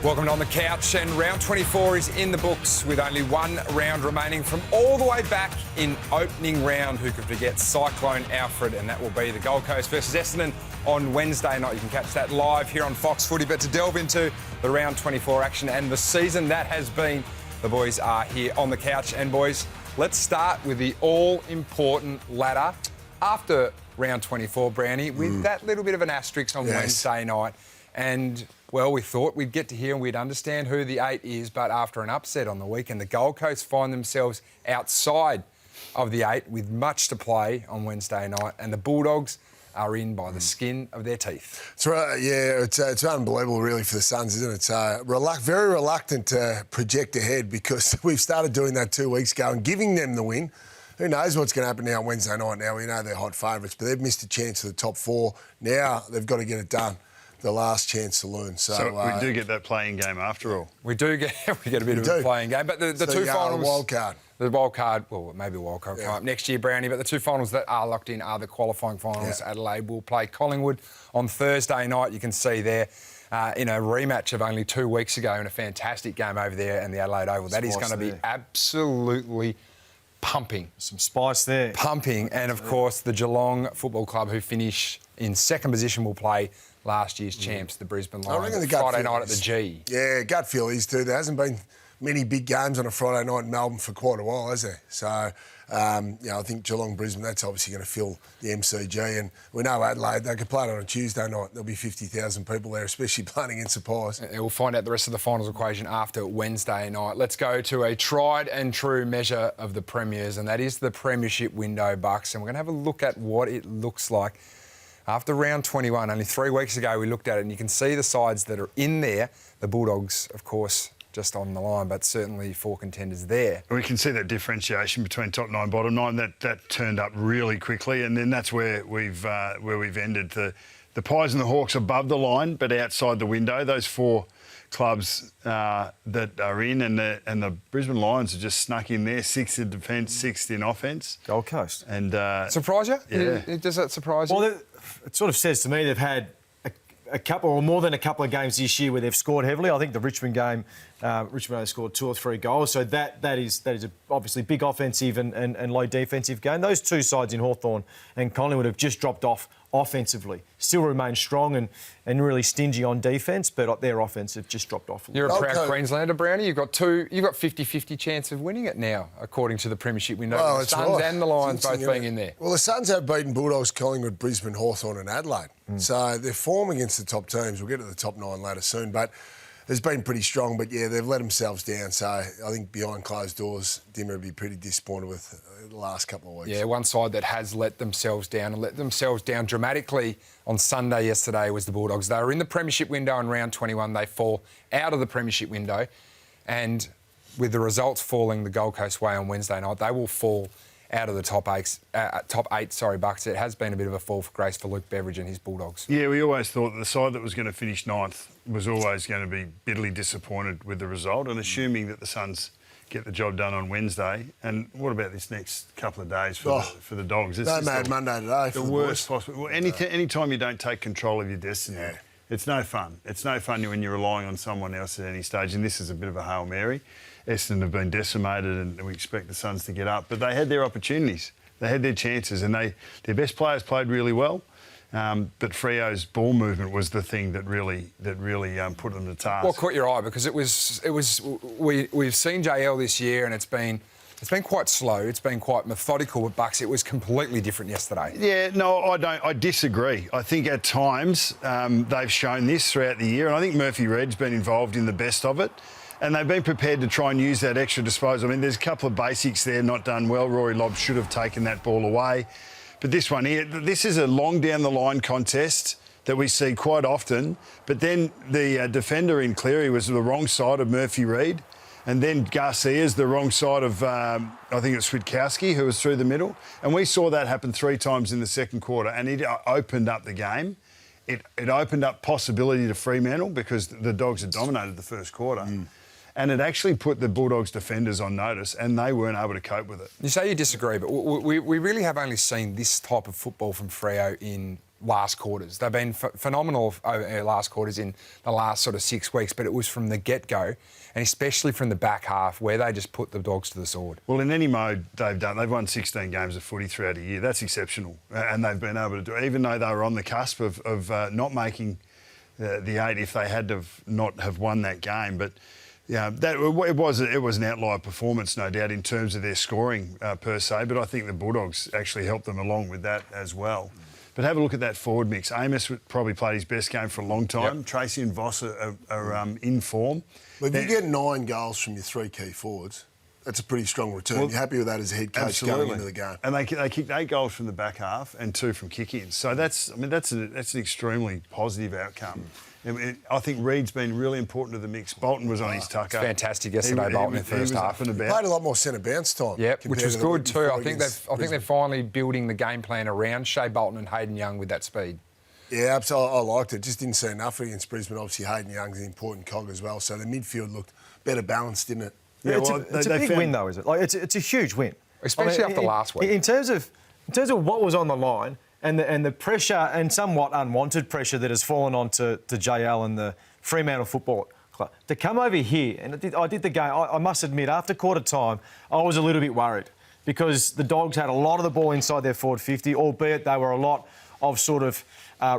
Welcome to On the Couch, and round 24 is in the books with only one round remaining from all the way back in opening round. Who could forget Cyclone Alfred, and that will be the Gold Coast versus Essendon on Wednesday night. You can catch that live here on Fox Footy. But to delve into the round 24 action and the season that has been, the boys are here on the couch. And boys, let's start with the all-important ladder after round 24, Brownie, with that little bit of an asterisk on Wednesday night. And, well, we thought we'd get to hear and we'd understand who the 8 is, but after an upset on the weekend, the Gold Coast find themselves outside of the 8 with much to play on Wednesday night, and the Bulldogs are in by the skin of their teeth. It's right, yeah, it's unbelievable really for the Suns, isn't it? Very reluctant to project ahead because we've started doing that 2 weeks ago and giving them the win. Who knows what's going to happen now on Wednesday night? Now we know they're hot favourites, but they've missed a chance for the top 4. Now they've got to get it done. The last chance to learn. So we do get that playing game after all. We get a bit of a playing game, but the two finals. Wild card. The wild card, well, maybe a wild card come up next year, Brownie, but the two finals that are locked in are the qualifying finals. Adelaide will play Collingwood on Thursday night. You can see there in a rematch of only 2 weeks ago in a fantastic game over there in the Adelaide Oval. That is going to be absolutely pumping. Some spice there. Pumping. And, of course, the Geelong Football Club, who finish in second position, will play last year's champs, the Brisbane Lions, I reckon the Friday night at the G. Yeah, gut feel is too. There hasn't been many big games on a Friday night in Melbourne for quite a while, has there? So, I think Geelong-Brisbane, that's obviously going to fill the MCG. And we know Adelaide, they could play it on a Tuesday night. There'll be 50,000 people there, especially playing against the Pies. We'll find out the rest of the finals equation after Wednesday night. Let's go to a tried and true measure of the Premiers, and that is the Premiership window, Bucks. And we're going to have a look at what it looks like after round 21. Only 3 weeks ago we looked at it, and you can see the sides that are in there. The Bulldogs, of course, just on the line, but certainly 4 contenders there. We can see that differentiation between top 9, bottom 9. That turned up really quickly, and then that's where we've ended. The Pies and the Hawks above the line, but outside the window. Those 4 clubs that are in, and the Brisbane Lions are just snuck in there, 6th in defence, 6th in offence. Gold Coast. And surprise you? Yeah. Does that surprise you? Well, it sort of says to me they've had a couple, or more than a couple of games this year where they've scored heavily. I think the Richmond game, Richmond only scored 2 or 3 goals, so that is obviously big offensive and low defensive game. Those 2 sides in Hawthorn and Collingwood have just dropped off offensively. Still remain strong and really stingy on defence, but their offence have just dropped off. You're a proud Queenslander, Brownie. You've got 50-50 chance of winning it now, according to the Premiership window. Oh, the Suns and the Lions both being in there. Well, the Suns have beaten Bulldogs, Collingwood, Brisbane, Hawthorn and Adelaide. So their form against the top teams, we'll get to the top 9 later soon, but it's been pretty strong. But, yeah, they've let themselves down. So I think behind closed doors, Dimmer would be pretty disappointed with the last couple of weeks. Yeah, one side that has let themselves down and let themselves down dramatically on Sunday yesterday was the Bulldogs. They were in the Premiership window in round 21. They fall out of the Premiership window. And with the results falling the Gold Coast way on Wednesday night, they will fall out of the top 8, Bucks. It has been a bit of a fall for grace for Luke Beveridge and his Bulldogs. Yeah, we always thought that the side that was going to finish 9th was always going to be bitterly disappointed with the result, and assuming that the Suns get the job done on Wednesday. And what about this next couple of days for the Dogs? They made Monday today for the worst possible. Well, any time you don't take control of your destiny, it's no fun. It's no fun when you're relying on someone else at any stage, and this is a bit of a Hail Mary. Essendon have been decimated, and we expect the Suns to get up. But they had their opportunities. They had their chances, and their best players played really well. But Freo's ball movement was the thing that really put them to task. What caught your eye? Because we've seen JL this year, and it's been quite slow. It's been quite methodical with Bucks. It was completely different yesterday. Yeah, no, I don't. I disagree. I think at times they've shown this throughout the year, and I think Murphy Reed's been involved in the best of it. And they've been prepared to try and use that extra disposal. I mean, there's a couple of basics there not done well. Rory Lobb should have taken that ball away. But this one here, this is a long down the line contest that we see quite often. But then the defender in Cleary was the wrong side of Murphy Reed. And then Garcia's the wrong side of, I think it was Switkowski, who was through the middle. And we saw that happen 3 times in the second quarter. And it opened up the game. It opened up possibility to Fremantle because the Dogs had dominated the first quarter. And it actually put the Bulldogs defenders on notice, and they weren't able to cope with it. You say you disagree, but we really have only seen this type of football from Freo in last quarters. They've been phenomenal over last quarters in the last sort of 6 weeks, but it was from the get-go, and especially from the back half where they just put the Dogs to the sword. Well, in any mode they've won 16 games of footy throughout a year. That's exceptional. And they've been able to do it, even though they were on the cusp of not making the 8 if they had to not have won that game. But yeah, it was an outlier performance, no doubt, in terms of their scoring per se. But I think the Bulldogs actually helped them along with that as well. But have a look at that forward mix. Amos probably played his best game for a long time. Yep. Tracy and Voss are in form. But if you get 9 goals from your 3 key forwards, that's a pretty strong return. Well, you're happy with that as a head coach going into the game. And they kicked 8 goals from the back half and 2 from kick-ins. So that's an extremely positive outcome. I think Reed's been really important to the mix. Bolton was on his tucker. Fantastic yesterday, Bolton in the first half. Played a lot more centre bounce time. Yep, which was good too. I think they're finally building the game plan around Shea Bolton and Hayden Young with that speed. Yeah, absolutely. I liked it. Just didn't see enough against Brisbane. Obviously, Hayden Young's an important cog as well. So the midfield looked better balanced, didn't it? Yeah, it's a big win, though, is it? Like it's a huge win, especially after last week. In terms of what was on the line and the pressure and somewhat unwanted pressure that has fallen onto JL and the Fremantle Football Club to come over here, and I did the game. I must admit, after quarter time, I was a little bit worried because the Dogs had a lot of the ball inside their forward 50, albeit they were a lot of sort of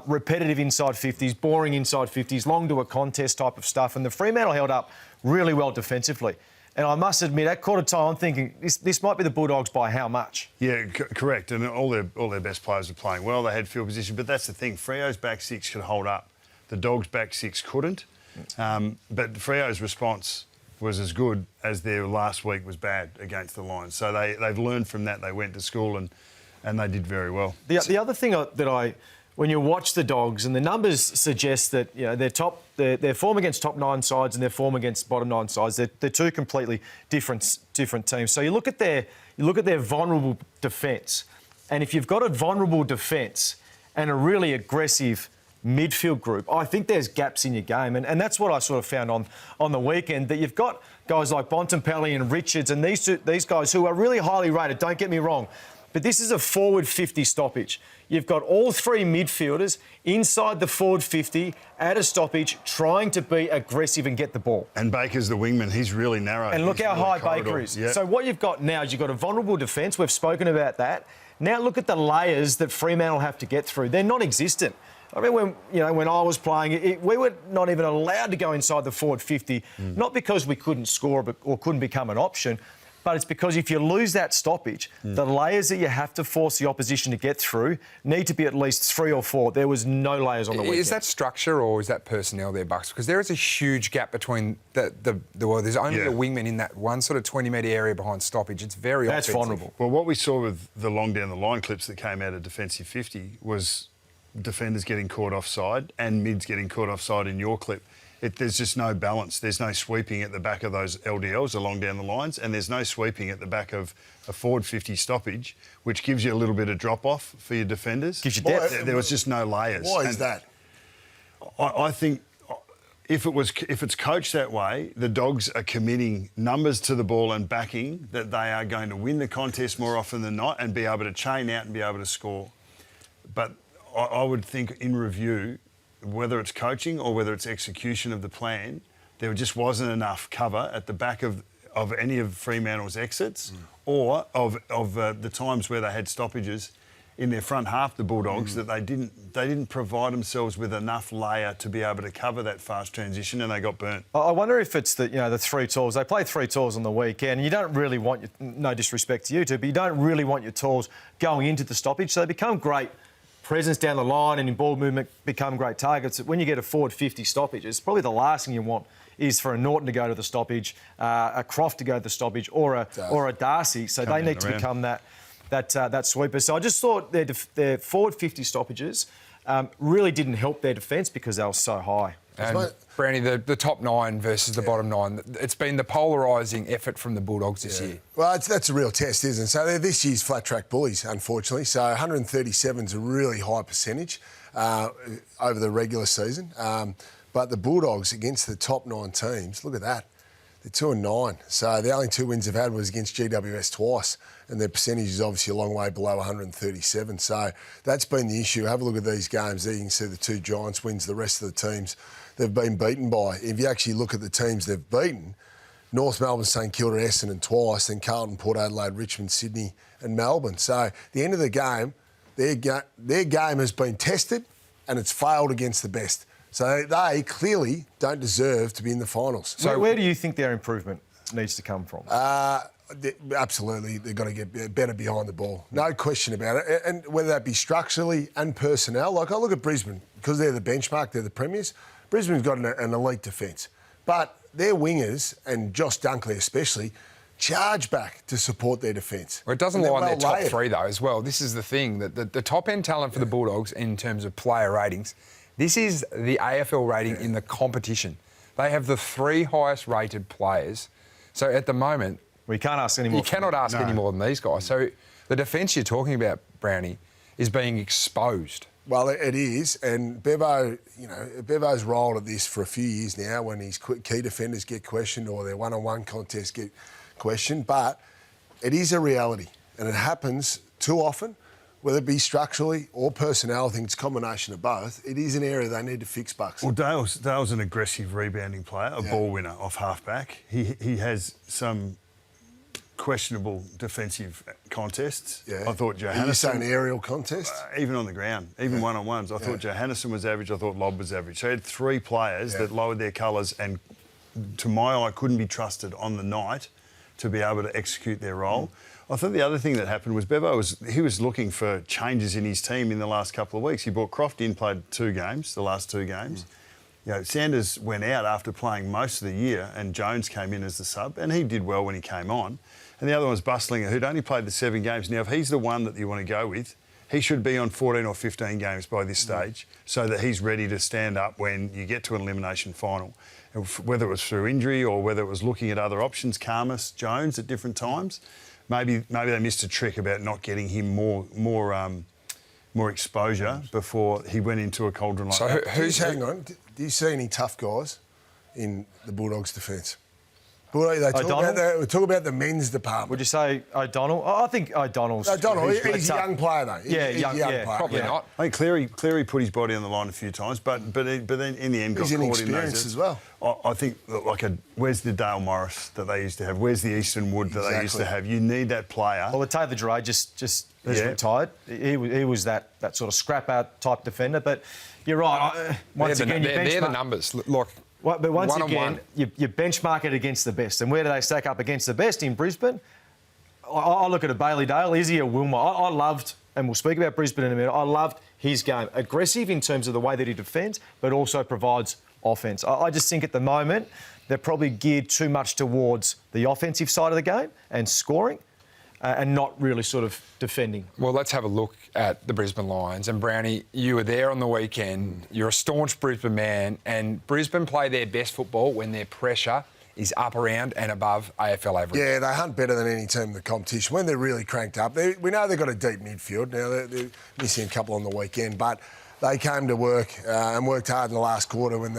repetitive inside 50s, boring inside 50s, long to a contest type of stuff, and the Fremantle held up really well defensively. And I must admit, at quarter time, I'm thinking this might be the Bulldogs by how much? Yeah, correct. And all their best players were playing well. They had field position, but that's the thing. Freo's back 6 could hold up. The Dogs' back 6 couldn't. But Freo's response was as good as their last week was bad against the Lions. So they've learned from that. They went to school and they did very well. The other thing when you watch the Dogs, and the numbers suggest that their form against top 9 sides and their form against bottom 9 sides, they're 2 completely different teams. So you look at their vulnerable defence, and if you've got a vulnerable defence and a really aggressive midfield group, I think there's gaps in your game, and that's what I sort of found on the weekend, that you've got guys like Bontempelli and Richards and these guys who are really highly rated. Don't get me wrong. But this is a forward 50 stoppage. You've got all 3 midfielders inside the forward 50 at a stoppage trying to be aggressive and get the ball. And Baker's the wingman. He's really narrow. And look how high Baker is. Yep. So what you've got now is you've got a vulnerable defence. We've spoken about that. Now look at the layers that Fremantle have to get through. They're non-existent. I mean, when I was playing, we were not even allowed to go inside the forward 50, not because we couldn't score or couldn't become an option, but it's because if you lose that stoppage, the layers that you have to force the opposition to get through need to be at least 3 or 4. There was no layers on the weekend. Is that structure or is that personnel there, Bucks? Because there is a huge gap between there's only a wingman in that one sort of 20-metre area behind stoppage. It's very offensive. That's vulnerable. Well, what we saw with the long down the line clips that came out of defensive 50 was defenders getting caught offside and mids getting caught offside in your clip. There's just no balance. There's no sweeping at the back of those LDLs along down the lines, and there's no sweeping at the back of a forward 50 stoppage, which gives you a little bit of drop-off for your defenders. Gives you depth. There was just no layers. Why is that? I think if it's coached that way, the Dogs are committing numbers to the ball and backing that they are going to win the contest more often than not and be able to chain out and be able to score. But I would think in review, whether it's coaching or whether it's execution of the plan, there just wasn't enough cover at the back of any of Fremantle's exits or of the times where they had stoppages in their front half, the Bulldogs, that they didn't provide themselves with enough layer to be able to cover that fast transition, and they got burnt. I wonder if it's the 3 tools. They play 3 tools on the weekend. You don't really want no disrespect to you two, but you don't really want your tools going into the stoppage, so they become great presence down the line and in ball movement become great targets. When you get a forward 50 stoppage, it's probably the last thing you want is for a Norton to go to the stoppage, a Croft to go to the stoppage, or a Darcy. So they need to become that sweeper. So I just thought their forward 50 stoppages really didn't help their defence because they were so high. And Brownie, the top 9 versus the bottom 9, it's been the polarising effort from the Bulldogs this year. Well, that's a real test, isn't it? So they're this year's flat track bullies, unfortunately. So 137 is a really high percentage over the regular season. But the Bulldogs against the top 9 teams, look at that. They're 2-9. So the only 2 wins they've had was against GWS twice, and their percentage is obviously a long way below 137. So that's been the issue. Have a look at these games. There you can see the 2 Giants wins. The rest of the teams they've been beaten by. If you actually look at the teams they've beaten, North Melbourne, St Kilda, Essendon twice, then Carlton, Port Adelaide, Richmond, Sydney and Melbourne. So at the end of the game, their game has been tested and it's failed against the best. So they clearly don't deserve to be in the finals. So where do you think their improvement needs to come from? Absolutely, they've got to get better behind the ball. No question about it. And whether that be structurally and personnel. Like, I look at Brisbane, because they're the benchmark, they're the premiers. Brisbane's got an elite defence. But their wingers, and Josh Dunkley especially, charge back to support their defence. Well, it doesn't lie on their top 3, though, as well. This is the thing, that the top-end talent for the Bulldogs in terms of player ratings, this is the AFL rating in the competition. They have the 3 highest-rated players. So at the moment... We can't ask any more. You cannot ask any more than these guys. So the defence you're talking about, Brownie, is being exposed. Well, it is, and Bevo, Bevo's rolled at this for a few years now when his key defenders get questioned or their one-on-one contests get questioned, but it is a reality, and it happens too often, whether it be structurally or personnel. I think it's a combination of both. It is an area they need to fix, Bucks. Well, Dale's an aggressive rebounding player, a ball winner off half-back. He has some questionable defensive contests. Yeah. I thought Johannesson... Are you saying aerial contests? Even on the ground, even one-on-ones. I thought Johannesson was average, I thought Lobb was average. So he had 3 players that lowered their colours and, to my eye, couldn't be trusted on the night to be able to execute their role. I thought the other thing that happened was Bevo was looking for changes in his team in the last couple of weeks. He brought Croft in, played 2 games, the last 2 games. Sanders went out after playing most of the year and Jones came in as the sub, and he did well when he came on. And the other one was Bustlinger, who'd only played the 7 games. Now, if he's the one that you want to go with, he should be on 14 or 15 games by this stage so that he's ready to stand up when you get to an elimination final. And whether it was through injury or whether it was looking at other options, Karmas, Jones at different times, maybe they missed a trick about not getting him more exposure before he went into a cauldron like that. Hang on. Do you see any tough guys in the Bulldogs' defence? They talk about the men's department. Would you say O'Donnell? I think O'Donnell's... He's a young player, though. He's a young player. Probably not. I think Cleary put his body on the line a few times, but then in the end got caught in those... as well. I think, where's the Dale Morris that they used to have? Where's the Easton Wood that they used to have? You need that player. Well, the Taylor Dray just retired. He was that sort of scrap-out type defender, but you're right. Once again, they're the numbers. Look... But once again, you benchmark it against the best. And where do they stack up against the best? In Brisbane, I look at a Bailey Dale. Is he a Wilmot? I loved, and we'll speak about Brisbane in a minute, I loved his game. Aggressive in terms of the way that he defends, but also provides offence. I just think at the moment, they're probably geared too much towards the offensive side of the game and scoring. And not really sort of defending. Well, let's have a look at the Brisbane Lions. And Brownie, you were there on the weekend. You're a staunch Brisbane man, and Brisbane play their best football when their pressure is up around and above AFL average. Yeah, they hunt better than any team in the competition when they're really cranked up. We know they've got a deep midfield. Now, they're missing a couple on the weekend, but they came to work and worked hard in the last quarter when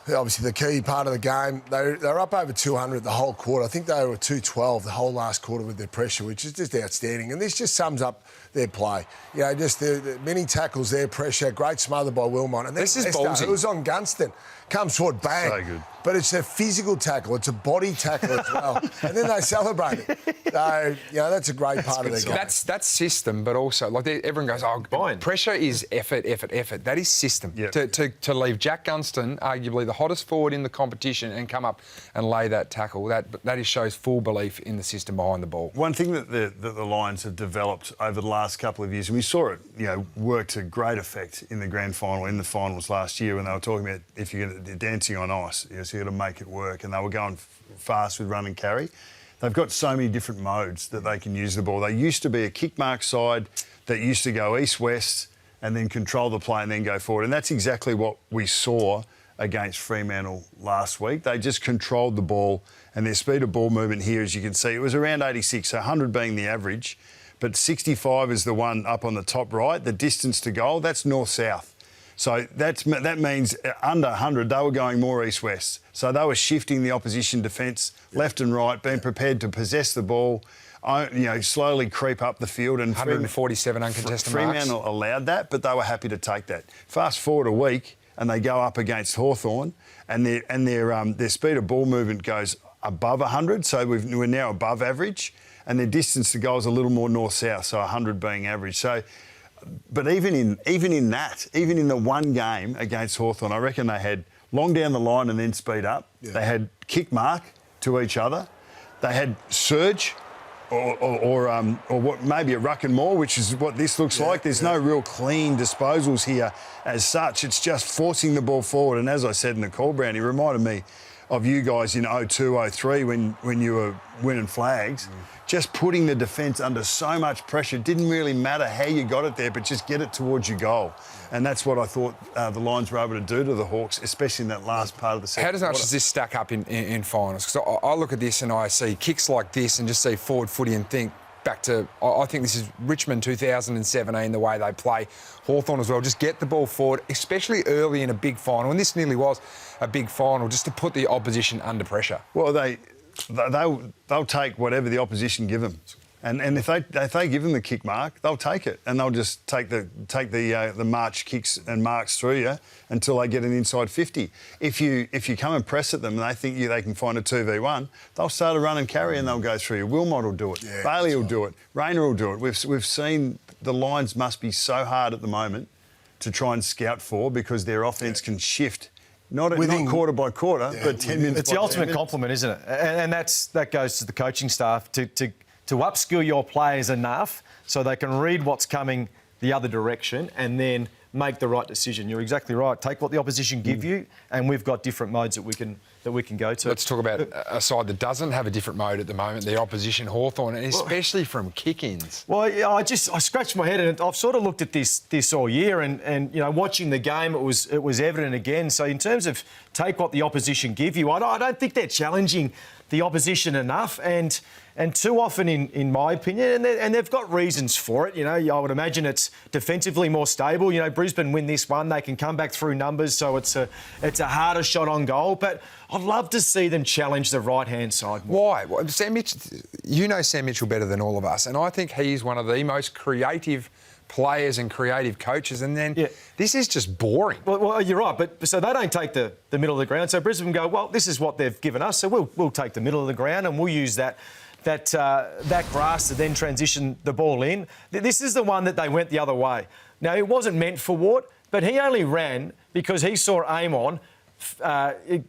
obviously the key part of the game, they were up over 200 the whole quarter. I think they were 212 the whole last quarter with their pressure, which is just outstanding. And this just sums up their play. Just the many tackles, their pressure, great smother by Wilmot. And this is ballsy. It was on Gunston. Comes forward, bang. So good. But it's a physical tackle. It's a body tackle as well. And then they celebrate it. So, that's a great part of their game. That's system, but also, everyone goes, pressure is effort. That is system. Yep. To leave Jack Gunston, arguably the hottest forward in the competition, and come up and lay that tackle, that shows full belief in the system behind the ball. One thing that the Lions have developed over the last couple of years, and we saw it, work to great effect in the grand final, in the finals last year, when they were talking about if you're dancing on ice, so you've got to make it work, and they were going fast with run and carry. They've got so many different modes that they can use the ball. They used to be a kick mark side that used to go east-west and then control the play and then go forward, and that's exactly what we saw against Fremantle last week. They just controlled the ball, and their speed of ball movement here, as you can see, it was around 86, so 100 being the average, but 65 is the one up on the top right. The distance to goal, that's north-south. So that means under 100, they were going more east-west. So they were shifting the opposition defence left and right, being prepared to possess the ball, slowly creep up the field. And 147 uncontested marks. Fremantle allowed that, but they were happy to take that. Fast forward a week, and they go up against Hawthorn, and their speed of ball movement goes above 100, so we're now above average, and their distance to goal is a little more north-south, so 100 being average. So. But even in the one game against Hawthorn, I reckon they had long down the line and then speed up. Yeah. They had kick mark to each other. They had surge, or what maybe a ruck and maul, which is what this looks like. There's no real clean disposals here as such. It's just forcing the ball forward. And as I said in the call, Brownie, it reminded me of you guys in 02, 03 when you were winning flags. Just putting the defence under so much pressure. It didn't really matter how you got it there, but just get it towards your goal. And that's what I thought the Lions were able to do to the Hawks, especially in that last part of the second quarter. How does this stack up in finals? Because I look at this and I see kicks like this and just see forward footy and think back to, I think this is Richmond 2017, the way they play. Hawthorn as well. Just get the ball forward, especially early in a big final. And this nearly was a big final, just to put the opposition under pressure. Well, they'll take whatever the opposition give them, and if they give them the kick mark, they'll take it, and they'll just take the march kicks and marks through you until they get an inside 50. If you come and press at them and they think they can find a 2v1, they'll start a run and carry and they'll go through you. Wilmot will do it. Yeah, Bailey will do it. Rayner will do it. We've seen the Lions must be so hard at the moment to try and scout for, because their offence can shift. Not quarter by quarter, but 10 minutes. It's the ultimate compliment, isn't it? And that goes to the coaching staff to upskill your players enough so they can read what's coming the other direction and then make the right decision. You're exactly right. Take what the opposition give you, and we've got different modes that we can go to. Let's talk about a side that doesn't have a different mode at the moment, the opposition, Hawthorn, and especially from kick-ins. Well, yeah, I scratched my head, and I've sort of looked at this all year, and watching the game, it was evident again. So in terms of take what the opposition give you, I don't think they're challenging the opposition enough, and too often, in my opinion, and they've got reasons for it. I would imagine it's defensively more stable. Brisbane win this one, they can come back through numbers, so it's a harder shot on goal. But I'd love to see them challenge the right-hand side more. Why? Well, Sam Mitchell, you know Sam Mitchell better than all of us, and I think he's one of the most creative players and creative coaches, and then this is just boring. Well, you're right, but so they don't take the middle of the ground. So Brisbane go, well, this is what they've given us, so we'll take the middle of the ground and we'll use that grass to then transition the ball in. This is the one that they went the other way. Now, it wasn't meant for Ward, but he only ran because he saw Amon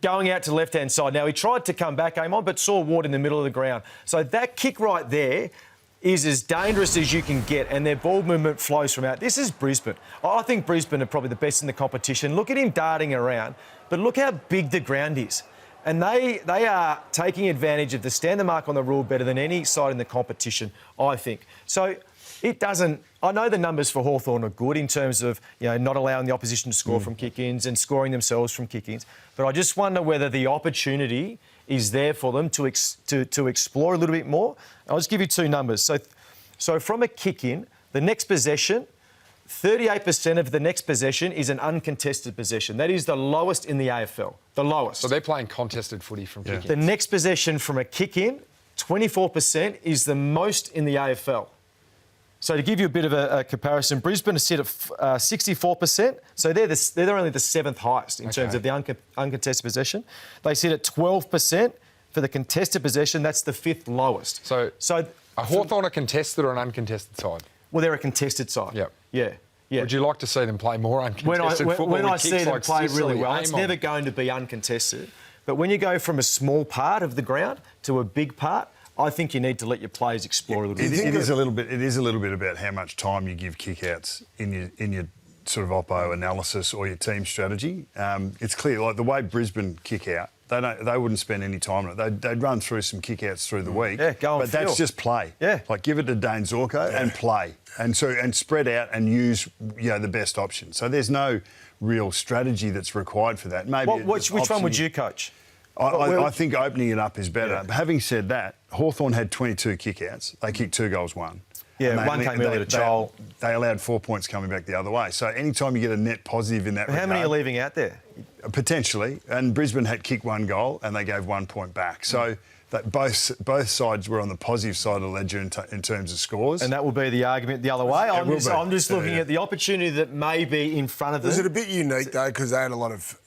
going out to the left-hand side. Now, he tried to come back, Amon, but saw Ward in the middle of the ground. So that kick right there is as dangerous as you can get, and their ball movement flows from out. This is Brisbane. I think Brisbane are probably the best in the competition. Look at him darting around, but look how big the ground is. And they are taking advantage of the standard mark on the rule better than any side in the competition, I think. So it doesn't... I know the numbers for Hawthorn are good in terms of not allowing the opposition to score from kick-ins and scoring themselves from kick-ins, but I just wonder whether the opportunity is there for them to explore a little bit more. I'll just give you two numbers. So from a kick-in, the next possession, 38% of the next possession is an uncontested possession. That is the lowest in the AFL, the lowest. So they're playing contested footy from kick-ins. The next possession from a kick-in, 24%, is the most in the AFL. So to give you a bit of a comparison, Brisbane is set at 64%. So they're only the seventh highest in terms of the uncontested possession. They sit at 12% for the contested possession. That's the fifth lowest. So are Hawthorn a contested or an uncontested side? Well, they're a contested side. Yep. Yeah. Would you like to see them play more uncontested football? When I see them play really well, it's Amon. never going to be uncontested. But when you go from a small part of the ground to a big part, I think you need to let your players explore a little bit. It is a little bit about how much time you give kickouts in your sort of oppo analysis or your team strategy. It's clear, like the way Brisbane kick out, they wouldn't spend any time on it. They'd run through some kickouts through the week. Yeah, go and but that's just play. Yeah, like give it to Dane Zorko and play, and spread out and use the best option. So there's no real strategy that's required for that. Maybe which one would you coach? I think opening it up is better. Yeah. But having said that, Hawthorn had 22 kickouts. They kicked 2 goals, 1. Yeah, And one came early to Chol. They allowed 4 points coming back the other way. So anytime you get a net positive in that regard... How many are leaving out there? Potentially. And Brisbane had kicked 1 goal and they gave 1 point back. So that both sides were on the positive side of the ledger in terms of scores. And that will be the argument the other way. I'm just looking at the opportunity that may be in front of them. Was it a bit unique, though, because they had a lot of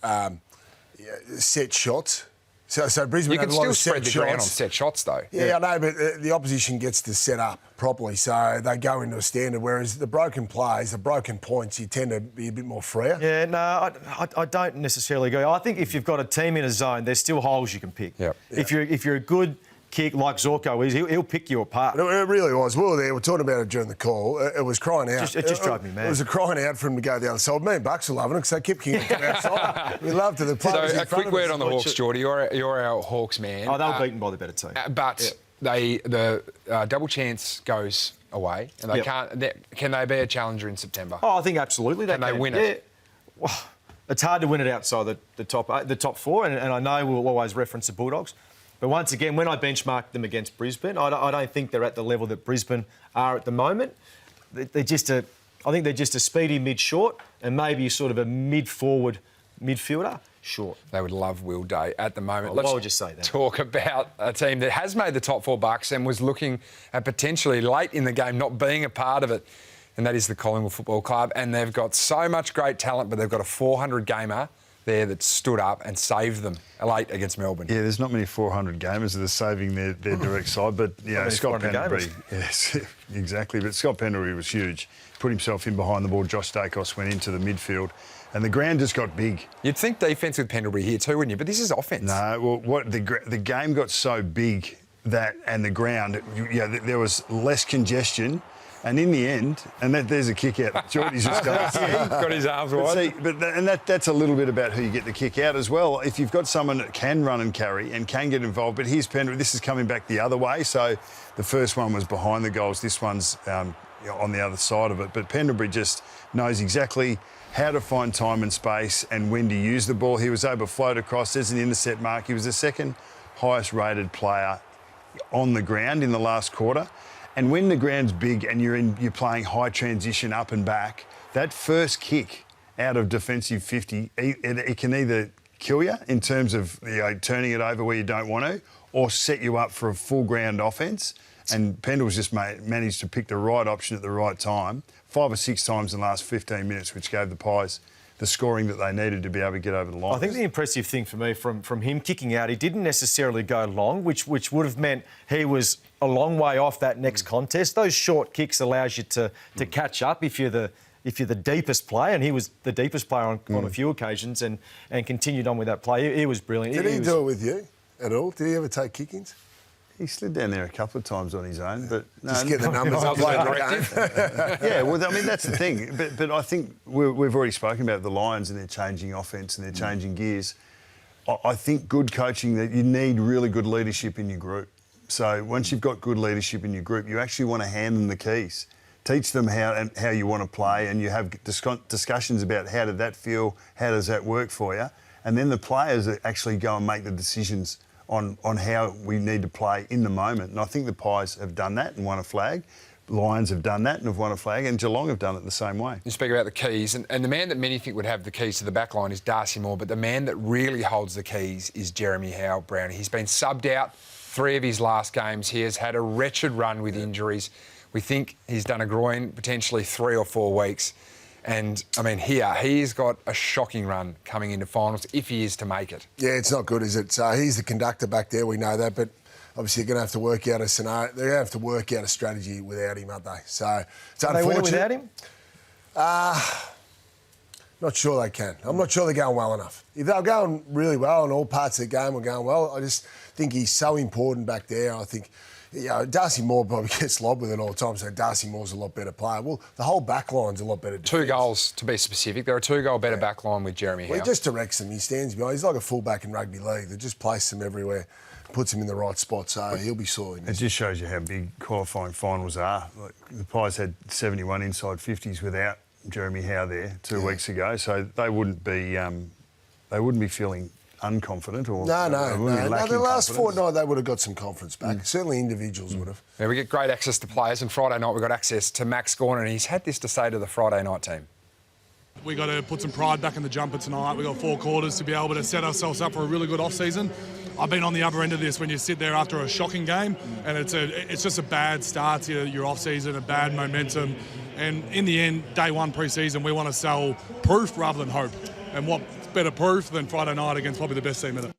set shots? So Brisbane You had can a lot still of spread set the ground on shots. set shots, though. Yeah, I know, but the opposition gets to set up properly, so they go into a standard, whereas the broken plays, the broken points, you tend to be a bit more freer. Yeah, no, I don't necessarily agree. I think if you've got a team in a zone, there's still holes you can pick. Yep. If you're a good kick like Zorko is, he'll pick you apart. It really was. We were there, we were talking about it during the call. It was crying out. It just drove me mad. It was a crying out for him to go the other side. Me and Bucks were loving it because they kept kicking it outside. We loved it. The players So in a front quick of word us. on the Hawks, Geordie. You're our Hawks man. Oh, they were beaten by the better team. But the double chance goes away, and they can't. Can they be a challenger in September? Oh, I think absolutely. Can they win it? Yeah. Well, it's hard to win it outside the top four, and I know we'll always reference the Bulldogs. But once again, when I benchmark them against Brisbane, I don't think they're at the level that Brisbane are at the moment. I think they're just a speedy mid-short and maybe sort of a mid-forward midfielder short. They would love Will Day at the moment. Why would you say that? Talk about a team that has made the top 4 Bucks and was looking at potentially late in the game not being a part of it, and that is the Collingwood Football Club. And they've got so much great talent, but they've got a 400-gamer there that stood up and saved them late against Melbourne. Yeah, there's not many 400 gamers that are saving their direct side, but Scott Pendlebury, yes, exactly. But Scott Pendlebury was huge. Put himself in behind the ball. Josh Dacos went into the midfield, and the ground just got big. You'd think defence with Pendlebury here too, wouldn't you? But this is offence. No, well, the game got so big and the ground, there was less congestion. And in the end, and there's a kick out. Geordie's just got his arms wide. That's a little bit about who you get the kick out as well. If you've got someone that can run and carry and can get involved, but here's Pendlebury. This is coming back the other way. So the first one was behind the goals. This one's on the other side of it. But Pendlebury just knows exactly how to find time and space and when to use the ball. He was able to float across. There's an intercept mark. He was the second highest rated player on the ground in the last quarter. And when the ground's big and you're playing high transition up and back, that first kick out of defensive 50, it can either kill you in terms of turning it over where you don't want to, or set you up for a full ground offence. And Pendle's just managed to pick the right option at the right time 5 or 6 times in the last 15 minutes, which gave the Pies the scoring that they needed to be able to get over the line. I think the impressive thing for me from him kicking out, he didn't necessarily go long, which would have meant he was a long way off that next contest. Those short kicks allows you to catch up if you're the deepest player, and he was the deepest player on a few occasions and continued on with that play. He was brilliant. Did he do it with you at all? Did he ever take kickings? He slid down there a couple of times on his own, but no, just get the numbers up. Yeah, well, I mean that's the thing. But I think we've already spoken about the Lions and their changing offence and their changing gears. I think good coaching, that you need really good leadership in your group. So once you've got good leadership in your group, you actually want to hand them the keys, teach them how you want to play, and you have discussions about how did that feel, how does that work for you, and then the players actually go and make the decisions on how we need to play in the moment. And I think the Pies have done that and won a flag. Lions have done that and have won a flag, and Geelong have done it the same way. You speak about the keys, and the man that many think would have the keys to the back line is Darcy Moore, but the man that really holds the keys is Jeremy Howe-Brownie. He's been subbed out 3 of his last games. He has had a wretched run with injuries. We think he's done a groin potentially 3 or 4 weeks. And, I mean, he's got a shocking run coming into finals if he is to make it. Yeah, it's not good, is it? So he's the conductor back there, we know that, but obviously you're going to have to work out a scenario. They're going to have to work out a strategy without him, aren't they? So it's unfortunate. They win it without him? Not sure they can. I'm not sure they're going well enough. If they're going really well and all parts of the game are going well, I just think he's so important back there. I think, Darcy Moore probably gets lobbed with it all the time, so Darcy Moore's a lot better player. Well, the whole back line's a lot better. 2 goals, to be specific. They're a 2-goal better back line with Jeremy Howe. Well, he just directs them. He stands behind. He's like a fullback in rugby league. They just place them everywhere, puts him in the right spot, so he'll be sorted. It just shows you how big qualifying finals are. Like, the Pies had 71 inside 50s without Jeremy Howe there 2 weeks ago, so they wouldn't be feeling unconfident or No. lacking The last confidence. fortnight, they would have got some confidence back. Certainly individuals would have. Yeah, we get great access to players, and Friday night we got access to Max Gawn, and he's had this to say to the Friday night team. We got to put some pride back in the jumper tonight. We got 4 quarters to be able to set ourselves up for a really good off-season. I've been on the other end of this when you sit there after a shocking game, and it's just a bad start to your off-season, a bad momentum. And in the end, day one pre-season, we want to sell proof rather than hope. And what better proof than Friday night against probably the best team in it.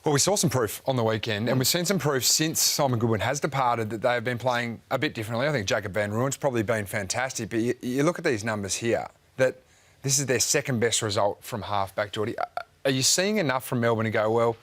Well, we saw some proof on the weekend, and we've seen some proof since Simon Goodwin has departed that they have been playing a bit differently. I think Jacob van Rooyen's probably been fantastic, but you look at these numbers here, that this is their second best result from half-back, Geordie. Are you seeing enough from Melbourne to go, well,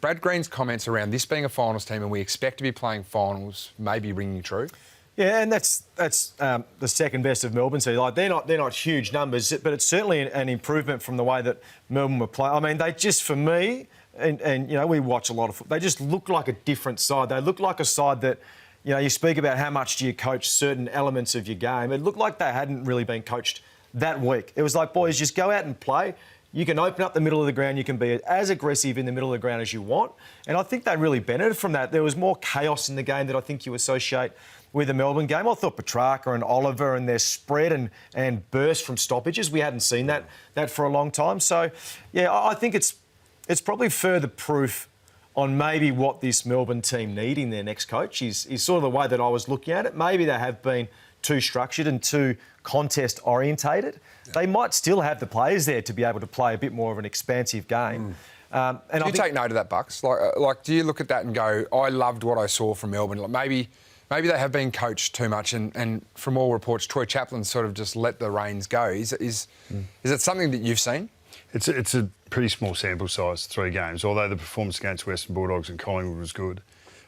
Brad Green's comments around this being a finals team and we expect to be playing finals may be ringing true? Yeah, and that's the second best of Melbourne. So like they're not huge numbers, but it's certainly an improvement from the way that Melbourne were playing. I mean, they just, for me, and you know, we watch a lot of football, they just look like a different side. They look like a side that, you know, you speak about how much do you coach certain elements of your game. It looked like they hadn't really been coached that week. It was like, boys, just go out and play. You can open up the middle of the ground. You can be as aggressive in the middle of the ground as you want. And I think they really benefited from that. There was more chaos in the game that I think you associate with the Melbourne game. I thought Petrarca and Oliver and their spread and burst from stoppages, we hadn't seen that for a long time. So, yeah, I think it's probably further proof on maybe what this Melbourne team need in their next coach is sort of the way that I was looking at it. Maybe they have been too structured and too contest orientated. They might still have the players there to be able to play a bit more of an expansive game. And do you take note of that, Bucks? Like, do you look at that and go, I loved what I saw from Melbourne? Like maybe they have been coached too much, and from all reports, Troy Chaplin sort of just let the reins go. Is it something that you've seen? It's a pretty small sample size, 3 games, although the performance against Western Bulldogs and Collingwood was good.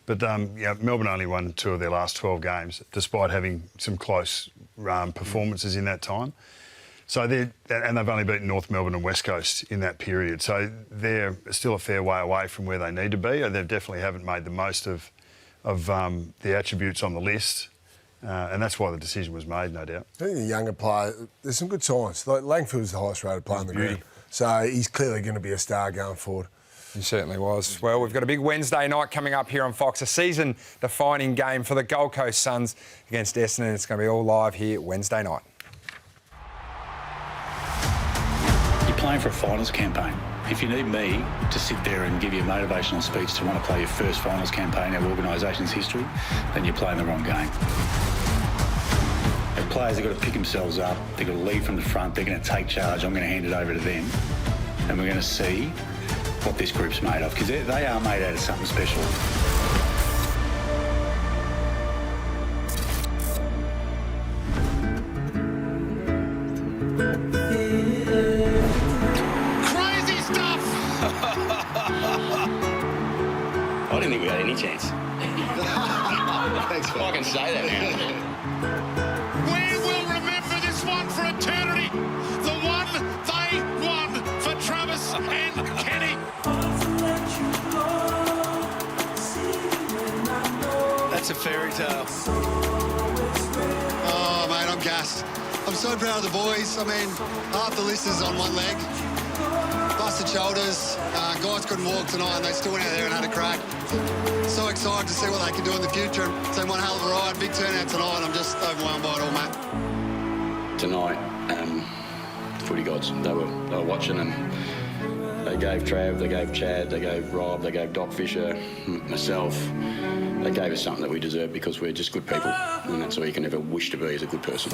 But Melbourne only won 2 of their last 12 games, despite having some close performances in that time. So they've only beaten North Melbourne and West Coast in that period. So they're still a fair way away from where they need to be. They definitely haven't made the most of the attributes on the list. And that's why the decision was made, no doubt. I think the younger player, there's some good signs. Like Langford's the highest rated player on the ground. So he's clearly going to be a star going forward. He certainly was. Well, we've got a big Wednesday night coming up here on Fox, a season-defining game for the Gold Coast Suns against Essendon. It's going to be all live here Wednesday night. You're playing for a finals campaign. If you need me to sit there and give you a motivational speech to want to play your first finals campaign in our organisation's history, then you're playing the wrong game. The players have got to pick themselves up. They've got to lead from the front. They're going to take charge. I'm going to hand it over to them. And we're going to see what this group's made of, because they are made out of something special. Crazy stuff! I didn't think we had any chance. Thanks, I can say that now. We will remember this one for eternity. The one they won for Travis and Kenny. That's a fairy tale. Oh, mate, I'm gassed. I'm so proud of the boys. I mean, half the list is on one leg. Busted shoulders. Guys couldn't walk tonight and they still went out there and had a crack. So excited to see what they can do in the future. It's been one hell of a ride. Big turnout tonight. I'm just overwhelmed by it all, mate. Tonight, the footy gods, they were watching, and they gave Trav, they gave Chad, they gave Rob, they gave Doc Fisher, myself. They gave us something that we deserve because we're just good people, and that's all you can ever wish to be as a good person.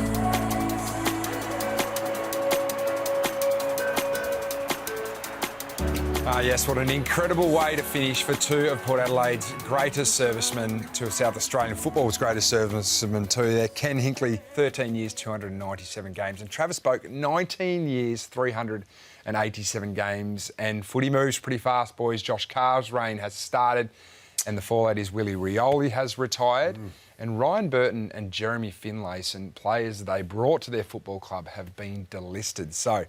Yes, what an incredible way to finish for 2 of Port Adelaide's greatest servicemen, 2 of South Australian football's greatest servicemen too. They're Ken Hinkley, 13 years, 297 games, and Travis Boak, 19 years, 387 games. And footy moves pretty fast, boys. Josh Carr's reign has started, and the fallout is Willie Rioli has retired. And Ryan Burton and Jeremy Finlayson, players they brought to their football club, have been delisted. So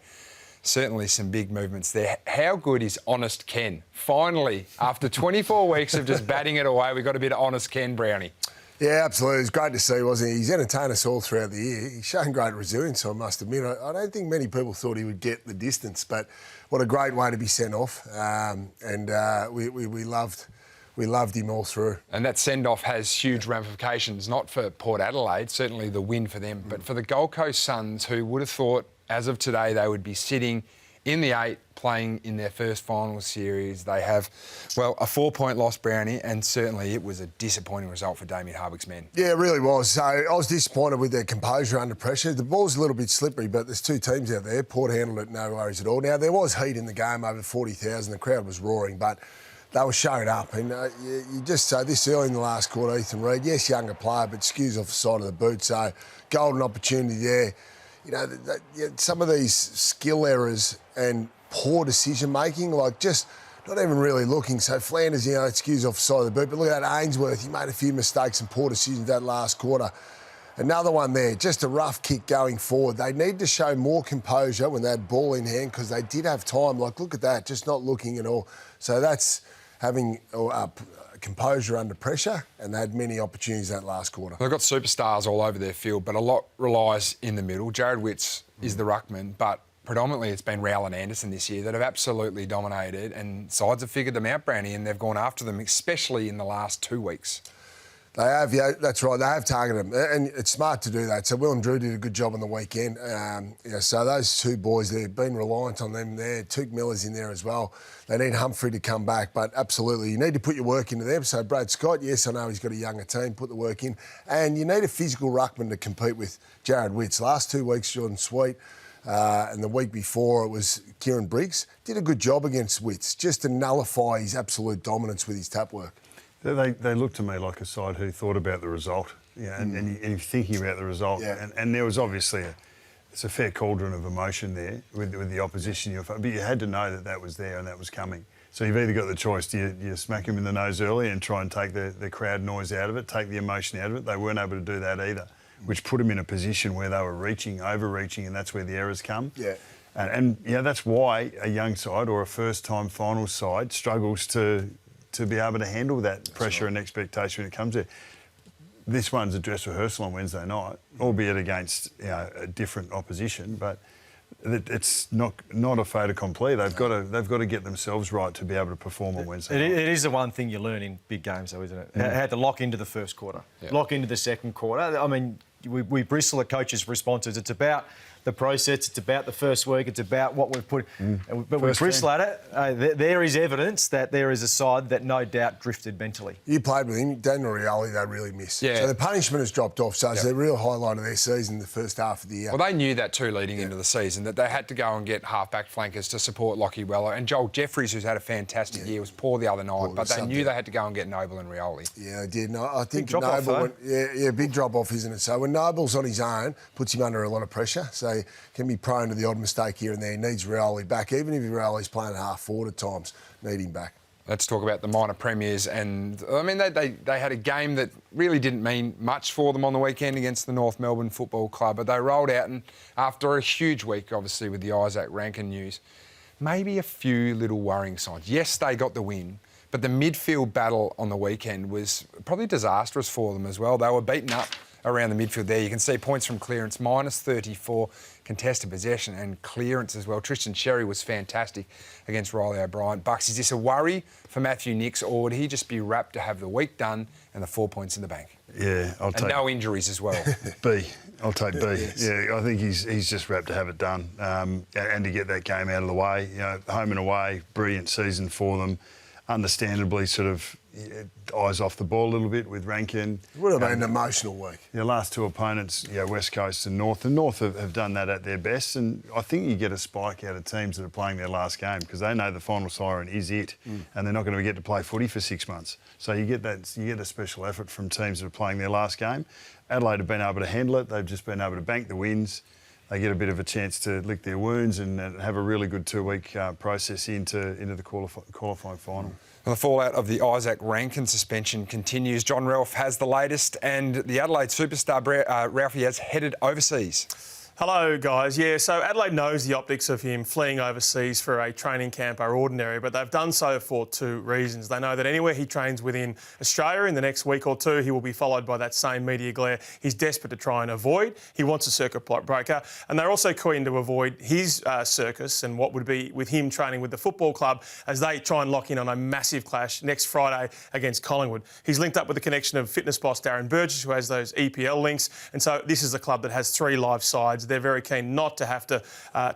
certainly some big movements there. How good is Honest Ken? Finally, after 24 weeks of just batting it away, we got a bit of Honest Ken, Brownie. Yeah, absolutely. It was great to see, wasn't he? He's entertained us all throughout the year. He's shown great resilience, I must admit. I don't think many people thought he would get the distance, but what a great way to be sent off. We loved him all through. And that send-off has huge ramifications, not for Port Adelaide, certainly the win for them, but for the Gold Coast Suns, who would have thought, as of today, they would be sitting in the 8, playing in their first final series. They have, well, a 4-point loss, Brownie, and certainly it was a disappointing result for Damien Hardwick's men. Yeah, it really was. So I was disappointed with their composure under pressure. The ball's a little bit slippery, but there's 2 teams out there. Port handled it, no worries at all. Now, there was heat in the game, over 40,000. The crowd was roaring, but they were showing up. And you just say this early in the last quarter, Ethan Reid, yes, younger player, but skews off the side of the boot. So golden opportunity there. You know, some of these skill errors and poor decision-making, like just not even really looking. So Flanders, you know, skews off the side of the boot. But look at that Ainsworth. He made a few mistakes and poor decisions that last quarter. Another one there, just a rough kick going forward. They need to show more composure when they had ball in hand because they did have time. Like, look at that, just not looking at all. So that's having composure under pressure, and they had many opportunities that last quarter. They've got superstars all over their field, but a lot relies in the middle. Jared Witts is the ruckman, but predominantly it's been Rowell and Anderson this year that have absolutely dominated, and sides have figured them out, Brownie, and they've gone after them, especially in the last 2 weeks. They have, yeah, that's right. They have targeted them, and it's smart to do that. So Will and Drew did a good job on the weekend. So those 2 boys, they've been reliant on them there. Tuke Miller's in there as well. They need Humphrey to come back, but absolutely, you need to put your work into them. So Brad Scott, yes, I know he's got a younger team, put the work in. And you need a physical ruckman to compete with Jared Witts. Last 2 weeks, Jordan Sweet, and the week before it was Kieran Briggs. Did a good job against Witts, just to nullify his absolute dominance with his tap work. They look to me like a side who thought about the result, and you're thinking about the result. Yeah. And there was obviously it's a fair cauldron of emotion there with the opposition. But you had to know that was there and that was coming. So you've either got the choice, do you smack him in the nose early and try and take the crowd noise out of it, take the emotion out of it? They weren't able to do that either, which put them in a position where they were overreaching, and that's where the errors come. Yeah. And that's why a young side or a first-time final side struggles to be able to handle that pressure and expectation when it comes to it. This one's a dress rehearsal on Wednesday night, albeit against a different opposition, but it's not a fait accompli. They've got to get themselves right to be able to perform on Wednesday night. It is the one thing you learn in big games, though, isn't it? How to lock into the first quarter, lock into the second quarter. I mean, we bristle at coaches' responses. It's about the process, it's about the first week, it's about what we've put... But we bristle at it. There is evidence that there is a side that no doubt drifted mentally. You played with him, Daniel Rioli, they really miss. Yeah. So the punishment has dropped off, so it's a real highlight of their season the first half of the year. Well, they knew that too leading into the season, that they had to go and get half-back flankers to support Lockie Weller. And Joel Jeffries, who's had a fantastic year, was poor the other night, but they knew they had to go and get Noble and Rioli. Yeah, they did. No, I think big drop-off, Noble big drop-off, isn't it? So when Noble's on his own, puts him under a lot of pressure, so he can be prone to the odd mistake here and there. He needs Rioli back, even if Rioli's playing half forward at times, need him back. Let's talk about the minor premiers. And, I mean, they had a game that really didn't mean much for them on the weekend against the North Melbourne Football Club. But they rolled out, and after a huge week, obviously, with the Isaac Rankine news, maybe a few little worrying signs. Yes, they got the win, but the midfield battle on the weekend was probably disastrous for them as well. They were beaten up around the midfield there. You can see points from clearance, -34, contested possession and clearance as well. Tristan Sherry was fantastic against Riley O'Brien. Bucks, is this a worry for Matthew Nicks, or would he just be rapt to have the week done and the 4 points in the bank? Yeah, I'll take... And no injuries as well. B. I'll take B. Yes. Yeah, I think he's just rapt to have it done and to get that game out of the way. Home and away, brilliant season for them. Understandably, sort of eyes off the ball a little bit with Rankine. It would have been an emotional week. Last 2 opponents, West Coast and North. The North have done that at their best, and I think you get a spike out of teams that are playing their last game because they know the final siren is it, and they're not going to get to play footy for 6 months. So you get a special effort from teams that are playing their last game. Adelaide have been able to handle it. They've just been able to bank the wins. They get a bit of a chance to lick their wounds and have a really good 2-week process into the qualifying final. Well, the fallout of the Isaac Rankine suspension continues. John Ralph has the latest, and the Adelaide superstar, Ralphie, has headed overseas. Hello, guys. Yeah, so Adelaide knows the optics of him fleeing overseas for a training camp are ordinary, but they've done so for two reasons. They know that anywhere he trains within Australia in the next week or two, he will be followed by that same media glare he's desperate to try and avoid. He wants a circuit breaker, and they're also keen to avoid his circus and what would be with him training with the football club as they try and lock in on a massive clash next Friday against Collingwood. He's linked up with the connection of fitness boss Darren Burgess, who has those EPL links, and so this is a club that has 3 live sides. They're very keen not to have to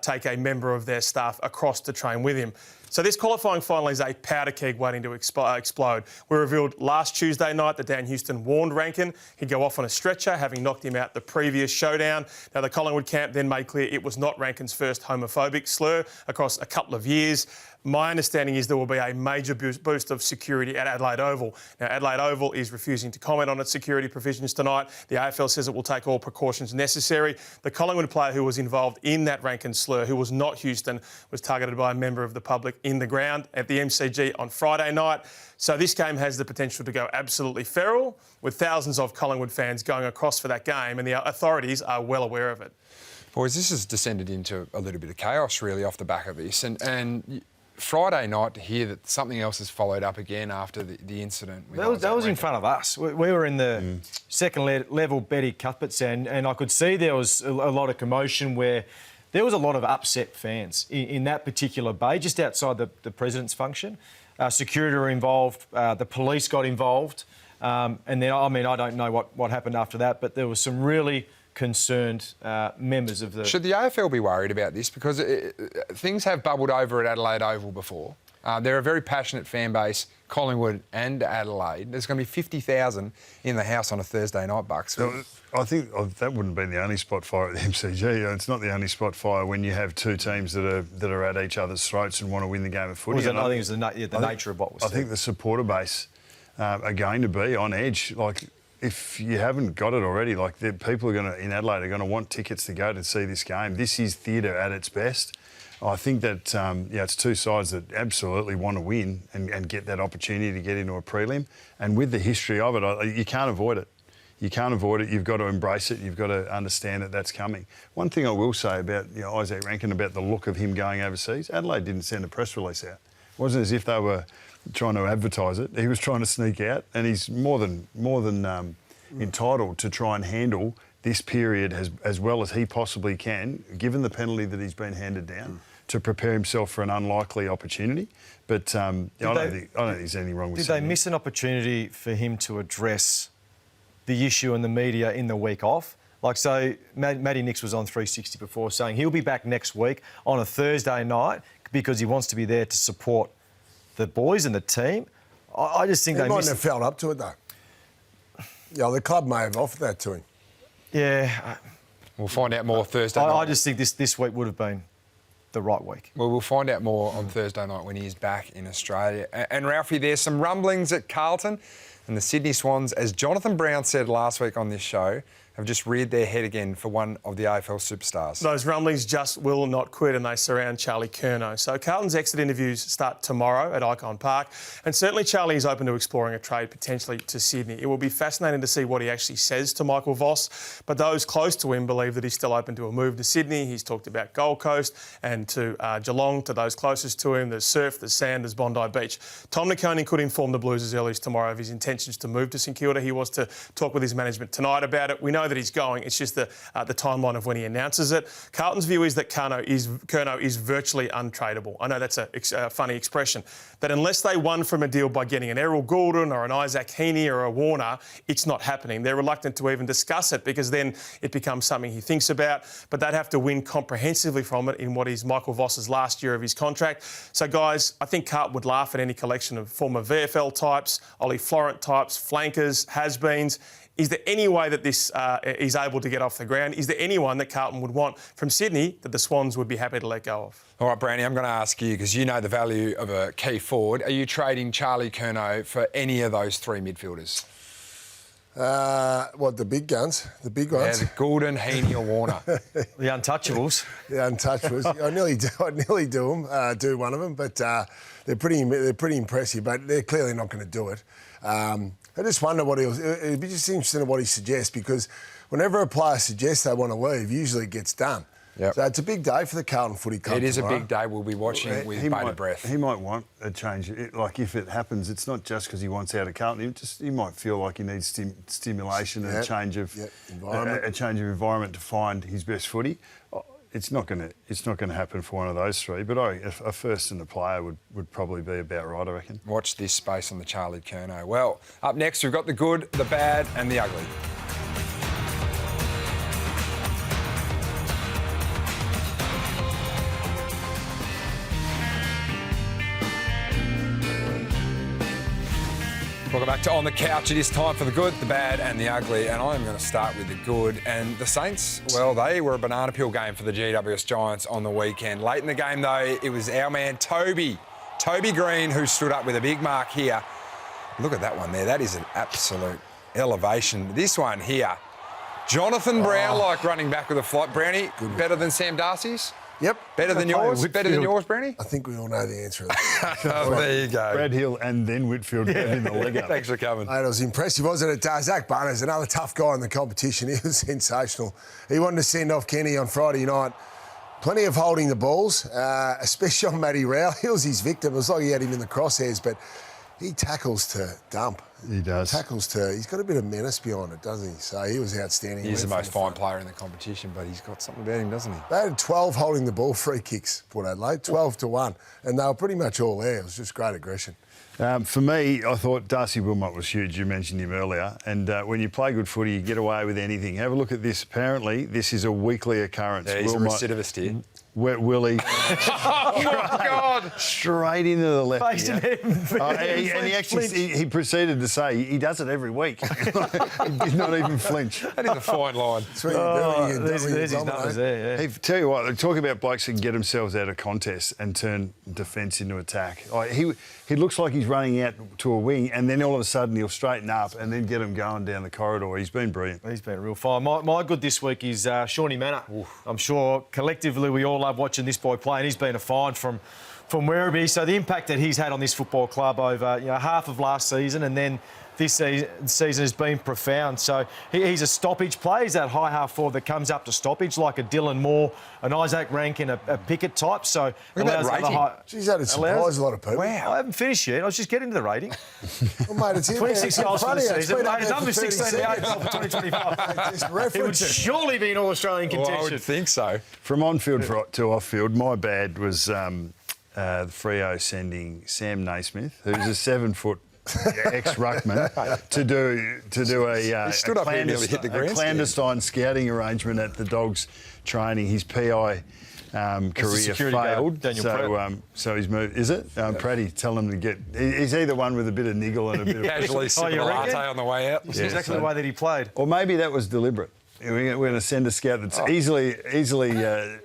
take a member of their staff across to train with him. So this qualifying final is a powder keg waiting to explode. We revealed last Tuesday night that Dan Houston warned Rankine he'd go off on a stretcher, having knocked him out the previous showdown. Now, the Collingwood camp then made clear it was not Rankine's first homophobic slur across a couple of years. My understanding is there will be a major boost of security at Adelaide Oval. Now, Adelaide Oval is refusing to comment on its security provisions tonight. The AFL says it will take all precautions necessary. The Collingwood player who was involved in that Rankine slur, who was not Houston, was targeted by a member of the public in the ground at the MCG on Friday night. So this game has the potential to go absolutely feral, with thousands of Collingwood fans going across for that game, and the authorities are well aware of it. Boys, this has descended into a little bit of chaos, really, off the back of this. And Friday night to hear that something else has followed up again after the incident. That was in front of us. We were in the second level Betty Cuthbert's end, and I could see there was a lot of commotion where there was a lot of upset fans in that particular bay, just outside the President's function. Security were involved, the police got involved, and then, I mean, I don't know what happened after that, but there was some really concerned members of the... Should the AFL be worried about this? Because things have bubbled over at Adelaide Oval before. They're a very passionate fan base, Collingwood and Adelaide. There's going to be 50,000 in the house on a Thursday night, Bucks. So, I think that wouldn't be the only spot fire at the MCG. It's not the only spot fire when you have two teams that are at each other's throats and want to win the game of footy. I think it was the nature of what was said. I think the supporter base are going to be on edge. Like, if you haven't got it already, like, people in Adelaide are going to want tickets to go to see this game. This is theatre at its best. I think that, it's two sides that absolutely want to win and get that opportunity to get into a prelim. And with the history of it, you can't avoid it. You can't avoid it. You've got to embrace it. You've got to understand that that's coming. One thing I will say about Isaac Rankine, about the look of him going overseas, Adelaide didn't send a press release out. It wasn't as if they were trying to advertise it. He was trying to sneak out, and he's more than entitled to try and handle this period as well as he possibly can, given the penalty that he's been handed down, to prepare himself for an unlikely opportunity. But I don't think there's anything wrong with that. Did they miss an opportunity for him to address the issue in the media in the week off? Like, so Matty Nix was on 360 before saying he'll be back next week on a Thursday night because he wants to be there to support the boys and the team. I just think they they mightn't have felt up to it, though. Yeah, the club may have offered that to him. Yeah. We'll find out more Thursday night. I just think this week would have been the right week. Well, we'll find out more on Thursday night when he is back in Australia. And Ralphie, there's some rumblings at Carlton and the Sydney Swans, as Jonathan Brown said last week on this show, have just reared their head again for one of the AFL superstars. Those rumblings just will not quit, and they surround Charlie Curnow. So Carlton's exit interviews start tomorrow at Icon Park, and certainly Charlie is open to exploring a trade potentially to Sydney. It will be fascinating to see what he actually says to Michael Voss, but those close to him believe that he's still open to a move to Sydney. He's talked about Gold Coast and to Geelong, to those closest to him. There's surf, there's sand, there's Bondi Beach. Tom Niconin could inform the Blues as early as tomorrow of his intentions to move to St Kilda. He was to talk with his management tonight about it. We know that he's going. It's just the timeline of when he announces it. Carlton's view is that Curnow is virtually untradeable. I know that's a funny expression. That unless they won from a deal by getting an Errol Goulden or an Isaac Heaney or a Warner, it's not happening. They're reluctant to even discuss it because then it becomes something he thinks about. But they'd have to win comprehensively from it in what is Michael Voss's last year of his contract. So, guys, I think Carlton would laugh at any collection of former VFL types, Ollie Florent types, flankers, has-beens. Is there any way that this is able to get off the ground? Is there anyone that Carlton would want from Sydney that the Swans would be happy to let go of? All right, Brandy, I'm going to ask you, because you know the value of a key forward. Are you trading Charlie Curnow for any of those three midfielders? The big guns? The big ones? Yeah, the Goulden, Heaney or Warner. The untouchables. The untouchables. I nearly do one of them, but they're pretty impressive, but they're clearly not going to do it. I just wonder what it'd be just interesting in what he suggests, because whenever a player suggests they want to leave, usually it gets done. Yep. So it's a big day for the Carlton Footy Club. It is tomorrow. a big day. We'll be watching with bated breath. He might want a change. Like, if it happens, it's not just because he wants out of Carlton. He might feel like he needs stimulation and a change of environment. A change of environment to find his best footy. It's not going to happen for one of those three. But a first and a player would probably be about right, I reckon. Watch this space on the Charlie Curnow. Well, up next we've got the good, the bad, and the ugly. Welcome back to On the Couch. It is time for the good, the bad and the ugly, and I'm going to start with the good. And the Saints, well, they were a banana peel game for the GWS Giants on the weekend. Late in the game, though, it was our man Toby Green who stood up with a big mark here. Look at that one there. That is an absolute elevation. This one here, Jonathan Brown, like running back with a flight. Brownie, better than Sam Darcy's? Yep. Better than yours? Better than yours, Brownie? I think we all know the answer to that. Oh, there you go. Brad Hill and then Whitfield in the leg up. Thanks for coming. Mate, it was impressive, wasn't it? Zach Barnes, another tough guy in the competition. He was sensational. He wanted to send off Kenny on Friday night. Plenty of holding the balls, especially on Matty Rowell. He was his victim. It was like he had him in the crosshairs, but he tackles to dump. He does. He's got a bit of menace behind it, doesn't he? So he was outstanding. He's the most fine player in the competition, but he's got something about him, doesn't he? They had 12 holding the ball free kicks, Port Adelaide, 12-1, and they were pretty much all there. It was just great aggression. For me, I thought Darcy Wilmot was huge. You mentioned him earlier. And when you play good footy, you get away with anything. Have a look at this. Apparently, this is a weekly occurrence. Yeah, he's a recidivist here. Wet Willie. Oh, my God. Straight into the left. Facing him. And he proceeded to say he does it every week. He did not even flinch. That is a fine line. There's his numbers there, yeah. Hey, tell you what, talk about blokes that can get themselves out of contests and turn defence into attack. He looks like he's running out to a wing, and then all of a sudden he'll straighten up and then get him going down the corridor. He's been brilliant. He's been real fine. My good this week is Shawnee Manor. I'm sure collectively we all love watching this boy play, and he's been a find from Werribee. So the impact that he's had on this football club over half of last season and then this season has been profound. So he's a stoppage player. He's that high half forward that comes up to stoppage, like a Dylan Moore, an Isaac Rankine, a Pickett type. So look at that rating. Geez, that surprised a lot of people. Wow. I haven't finished yet. I was just getting to the rating. Well, mate, it's 26 goals for the season. His number 16 for 2025. Just It would reference it. surely be an All-Australian Well, I contention. would think so. From on-field to off-field, my bad was the Freo sending Sam Naismith, who's a 7-foot ex-ruckman, to do a He stood up here and nearly hit the grandstand. clandestine scouting arrangement at the Dogs training. His PI career security guard, failed, Daniel Pratt. so he's moved. Is it? Pratty, tell him to get. He's either one with a bit of niggle and a bit of Casually sipping you a latte reckon? on the way out. It's exactly the way that he played. or maybe that was deliberate. We're going to send a scout that's easily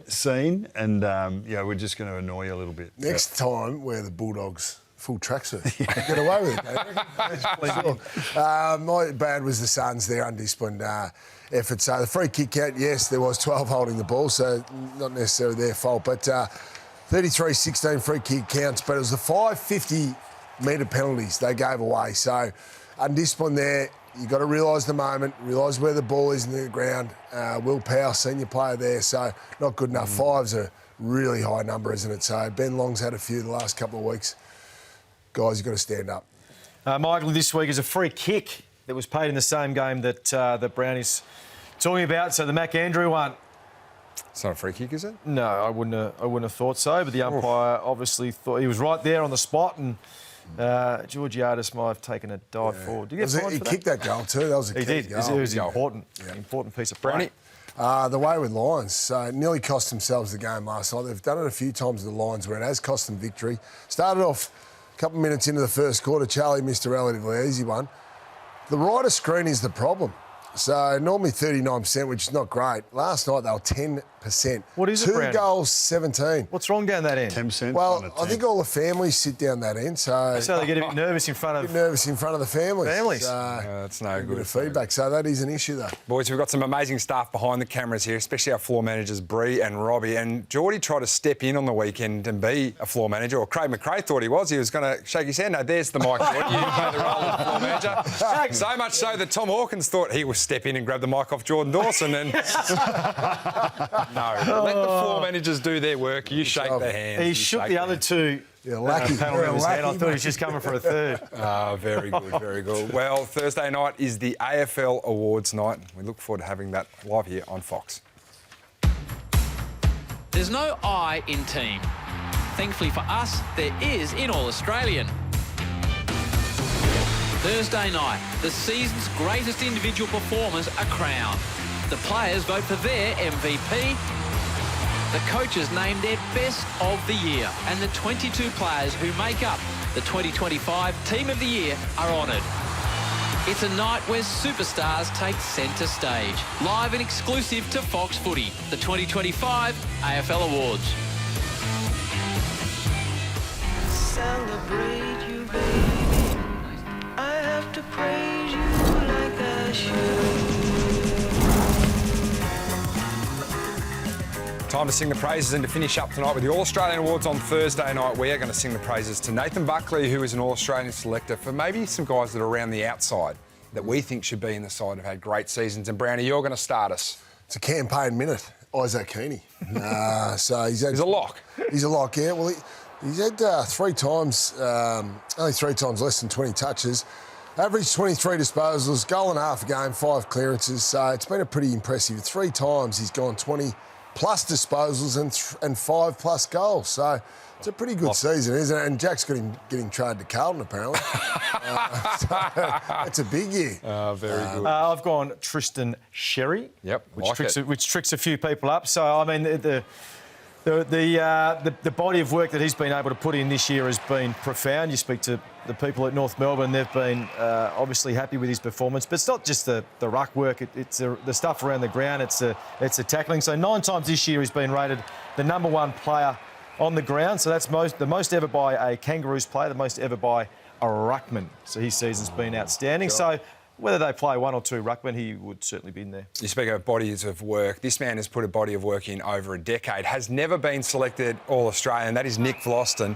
seen, and we're just going to annoy you a little bit. Next time, wear the Bulldogs full tracksuit. Get away with it. Sure. My bad was the Suns, their undisciplined effort. So the free kick out, yes, there was 12 holding the ball, so not necessarily their fault. But 33-16 free kick counts, but it was the 550-metre penalties they gave away. So undisciplined there. You've got to realise the moment, realise where the ball is in the ground. Will Powell, senior player there, so not good enough. Five's a really high number, isn't it? So Ben Long's had a few the last couple of weeks. Guys, you've got to stand up. Michael, this week is a free kick that was paid in the same game that Brown is talking about. So the McAndrew one. It's not a free kick, is it? No, I wouldn't have thought so. But the umpire obviously thought he was right there on the spot, and Georgiadis might have taken a dive forward. Did you get fined He for kicked that goal too. That was a He key did. goal. It was important. Yeah. Important piece of play. The Wayward Lions. So it nearly cost themselves the game last night. They've done it a few times with the Lions where it has cost them victory. Started off a couple of minutes into the first quarter. Charlie missed a relatively easy one. The right of screen is the problem. So normally 39%, which is not great. Last night they were 10%. What is it, Brownie? 2 goals, 17. What's wrong down that end? 10%. Well, I think all the families sit down that end, so they get a bit nervous in front of the families. That's no a bit good of feedback. So that is an issue, though. Boys, we've got some amazing staff behind the cameras here, especially our floor managers, Bree and Robbie. And Geordie tried to step in on the weekend and be a floor manager, or Craig McRae thought he was. He was going to shake his hand. No, there's the mic, Geordie. You play the role of floor manager. So much so that Tom Hawkins thought he was step in and grab the mic off Jordan Dawson and... No, let the floor managers do their work. You shake their hands. He shook the other two. Yeah, lucky. Panel members' hand. I thought he was just coming for a third. Very good, very good. Well, Thursday night is the AFL Awards night. We look forward to having that live here on Fox. There's no I in team. Thankfully for us, there is in All-Australian. Thursday night, the season's greatest individual performers are crowned. The players vote for their MVP. The coaches name their best of the year. And the 22 players who make up the 2025 Team of the Year are honoured. It's a night where superstars take centre stage. Live and exclusive to Fox Footy, the 2025 AFL Awards. Celebrate you, baby. I have to praise you like I should. Time to sing the praises and to finish up tonight with the All-Australian Awards on Thursday night. We are going to sing the praises to Nathan Buckley, who is an All-Australian selector, for maybe some guys that are around the outside that we think should be in the side have had great seasons. And Brownie, you're going to start us. It's a campaign minute. Isaac Heaney. So he's a lock. He's a lock, yeah. Well, he's had 3 times, only 3 times less than 20 touches. Average 23 disposals, goal and a half a game, 5 clearances. So it's been a pretty impressive. 3 times he's gone 20 plus disposals and 5 plus goals. So it's a pretty good season, isn't it? And Jack's got him getting traded to Carlton, apparently. So it's a big year. Very good. I've gone Tristan Sherry. Yep, which tricks a few people up. So, I mean, the body of work that he's been able to put in this year has been profound. You speak to the people at North Melbourne, they've been obviously happy with his performance. But it's not just the ruck work, it's the stuff around the ground, it's the tackling. So 9 times this year he's been rated the #1 player on the ground. So that's the most ever by a Kangaroos player, the most ever by a ruckman. So his season's been outstanding. Sure. So whether they play 1 or 2 ruckmen, he would certainly be in there. You speak of bodies of work. This man has put a body of work in over a decade, has never been selected All-Australian. That is Nick Vlosten.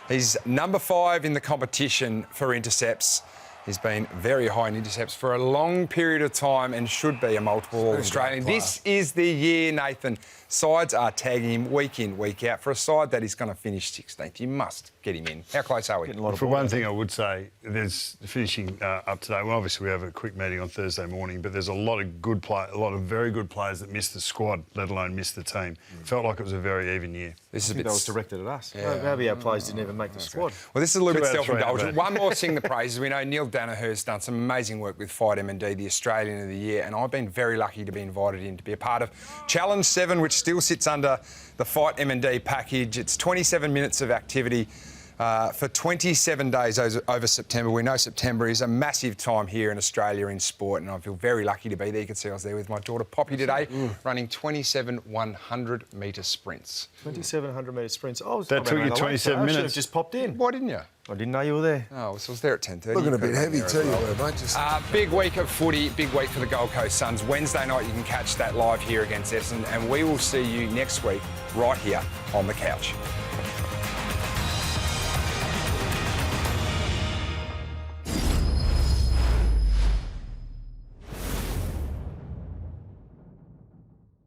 He's #5 in the competition for intercepts. He's been very high in intercepts for a long period of time and should be a multiple All-Australian. This is the year, Nathan. Sides are tagging him week in, week out. For a side that is going to finish 16th, you must get him in. How close are we? For one thing, I would say, there's finishing up today. Well, obviously, we have a quick meeting on Thursday morning, but there's a lot of very good players that missed the squad, let alone missed the team. Felt like it was a very even year. I think that was directed at us. Yeah. Maybe our players didn't even make the squad. Well, this is a little bit self-indulgent. One more sing the praises. We know Neil Danaher's done some amazing work with Fight M&D, the Australian of the Year, and I've been very lucky to be invited in to be a part of Challenge 7, which still sits under the Fight M&D package. It's 27 minutes of activity for 27 days over September. We know September is a massive time here in Australia in sport, and I feel very lucky to be there. You can see I was there with my daughter Poppy today, running 27 100-metre sprints. 27 100-metre sprints. That took you 27 minutes. I should have just popped in. Why didn't you? I didn't know you were there. Oh, so I was there at 10:30. Looking a bit heavy too, mate. Big week of footy, big week for the Gold Coast Suns. Wednesday night you can catch that live here against Essendon, and we will see you next week right here on the couch.